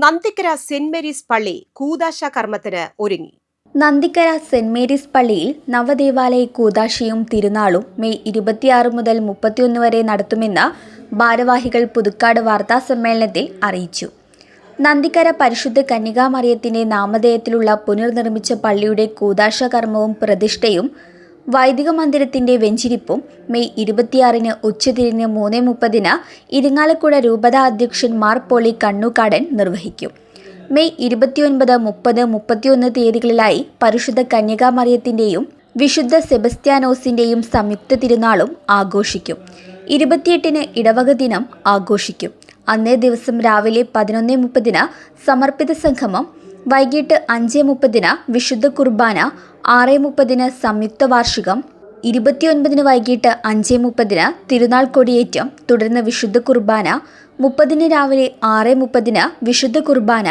Nandikkara saint Mary's പള്ളി കൂദാശ കർമ്മത്തിന് ഒരുങ്ങി. നന്ദിക്കര സെന്റ് മേരീസ് പള്ളിയിൽ നവദേവാലയ കൂദാശയും തിരുനാളും മെയ് 26 മുതൽ 31 വരെ നടത്തുമെന്ന് ഭാരവാഹികൾ പുതുക്കാട് വാർത്താസമ്മേളനത്തിൽ അറിയിച്ചു. നന്ദിക്കര പരിശുദ്ധ കന്യകാമറിയത്തിന്റെ നാമധേയത്തിലുള്ള പുനർനിർമ്മിച്ച പള്ളിയുടെ കൂദാശ കർമ്മവും പ്രതിഷ്ഠയും വൈദിക മന്ദിരത്തിന്റെ വെഞ്ചിരിപ്പും മെയ് 26 ഉച്ചതിരിഞ്ഞ് 3:30 ഇരിങ്ങാലക്കുട രൂപത അധ്യക്ഷൻ മാർ പോളി കണ്ണൂക്കാടൻ നിർവഹിക്കും. മെയ് 29, 30, 31 തീയതികളിലായി പരിശുദ്ധ കന്യകാമറിയത്തിന്റെയും വിശുദ്ധ സെബസ്ത്യാനോസിന്റെയും സംയുക്ത തിരുനാളും ആഘോഷിക്കും. 28 ഇടവക ദിനം ആഘോഷിക്കും. അന്നേ ദിവസം രാവിലെ 11:30 സമർപ്പിത സംഗമം, വൈകിട്ട് 5:30 വിശുദ്ധ കുർബാന, 6:30 സംയുക്ത വാർഷികം, 29 വൈകിട്ട് 5:30 തിരുനാൾ കൊടിയേറ്റം, തുടർന്ന് വിശുദ്ധ കുർബാന, 30 രാവിലെ 6:30 വിശുദ്ധ കുർബാന,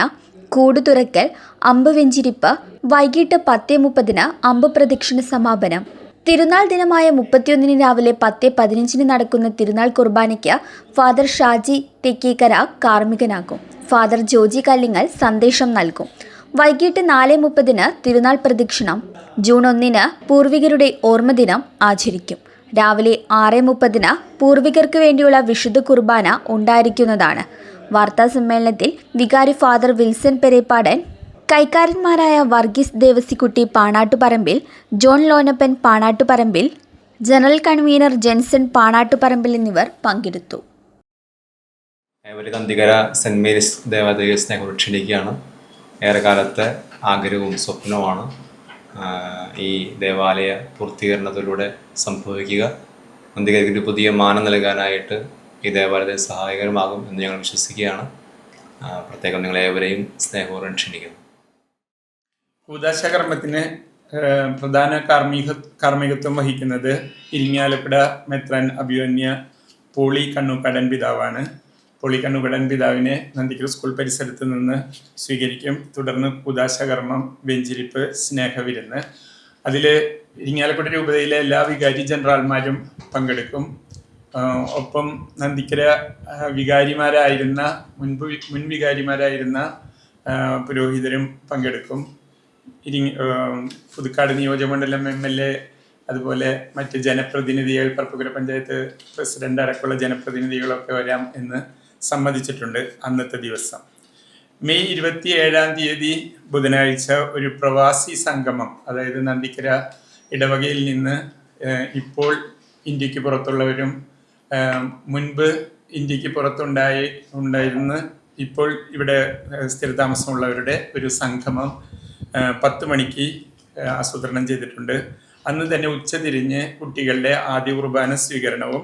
കൂട് തുറക്കൽ, അമ്പ് വെഞ്ചിരിപ്പ്, വൈകിട്ട് 10:30 അമ്പ് പ്രദക്ഷിണ സമാപനം. തിരുനാൾ ദിനമായ 31 രാവിലെ 10:15 നടക്കുന്ന തിരുനാൾ കുർബാനയ്ക്ക് ഫാദർ ഷാജി തെക്കേക്കര കാർമ്മികനാകും. ഫാദർ ജോജി കല്ലിങ്ങൽ സന്ദേശം നൽകും. വൈകിട്ട് 4:30 തിരുനാൾ പ്രദക്ഷിണം. ജൂൺ 1 പൂർവികരുടെ ഓർമ്മദിനം ആചരിക്കും. രാവിലെ 6:30 പൂർവികർക്ക് വേണ്ടിയുള്ള വിശുദ്ധ കുർബാന ഉണ്ടായിരിക്കുന്നതാണ്. വാർത്താ സമ്മേളനത്തിൽ വികാരി ഫാദർ വിൽസൺ പെരേപ്പാടൻ, കൈക്കാരന്മാരായ Varghese Devasikutty Panattuparambil, John Lonappan Panattuparambil, general convener Jenson Panattuparambil എന്നിവർ പങ്കെടുത്തു. നന്ദിക്കര സെന്റ് മേരീസ് ദേവാലയത്തെ ക്ഷണിക്കുകയാണ്. ഏറെക്കാലത്തെ ആഗ്രഹവും സ്വപ്നവുമാണ് ഈ ദേവാലയ പൂർത്തീകരണത്തിലൂടെ സംഭവിക്കുക. നന്ദിക്കരയ്ക്ക് പുതിയ മാനം നൽകാനായിട്ട് ഈ ദേവാലയത്തെ സഹായകരമാകും എന്ന് ഞങ്ങൾ വിശ്വസിക്കുകയാണ്. പ്രത്യേകം നിങ്ങളേവരെയും സ്നേഹപൂർവ്വം ക്ഷണിക്കുന്നു. കൂദാശ കർമ്മത്തിന് പ്രധാന കാർമ്മികത്വം വഹിക്കുന്നത് ഇരിങ്ങാലക്കുട മെത്രാൻ അഭിമന്യ പോളി കണ്ണൂക്കാടൻ പിതാവാണ്. പോളി കണ്ണൂക്കാടൻ പിതാവിനെ നന്ദിക്കര സ്കൂൾ പരിസരത്ത് നിന്ന് സ്വീകരിക്കും. തുടർന്ന് കൂദാശ കർമ്മം, വെഞ്ചിരിപ്പ്, സ്നേഹവിരുന്ന്. അതിൽ ഇരിങ്ങാലക്കുട രൂപതയിലെ എല്ലാ വികാരി ജനറൽമാരും പങ്കെടുക്കും. ഒപ്പം നന്ദിക്കര വികാരിമാരായിരുന്ന മുൻ വികാരിമാരായിരുന്ന പുരോഹിതരും പങ്കെടുക്കും. പുതുക്കാട് നിയോജകമണ്ഡലം MLA, അതുപോലെ മറ്റ് ജനപ്രതിനിധികൾ, പറപ്പുകര പഞ്ചായത്ത് പ്രസിഡന്റ് അടക്കമുള്ള ജനപ്രതിനിധികളൊക്കെ വരാം എന്ന് സമ്മതിച്ചിട്ടുണ്ട്. അന്നത്തെ ദിവസം മെയ് 27 ബുധനാഴ്ച ഒരു പ്രവാസി സംഗമം, അതായത് നന്ദിക്കര ഇടവകയിൽ നിന്ന് ഇപ്പോൾ ഇന്ത്യക്ക് പുറത്തുള്ളവരും മുൻപ് ഇന്ത്യക്ക് പുറത്തുണ്ടായിരുന്ന ഇപ്പോൾ ഇവിടെ സ്ഥിരതാമസമുള്ളവരുടെ ഒരു സംഗമം 10 മണിക്ക് ആസൂത്രണം ചെയ്തിട്ടുണ്ട്. അന്ന് തന്നെ ഉച്ചതിരിഞ്ഞ് കുട്ടികളുടെ ആദ്യ കുർബാന സ്വീകരണവും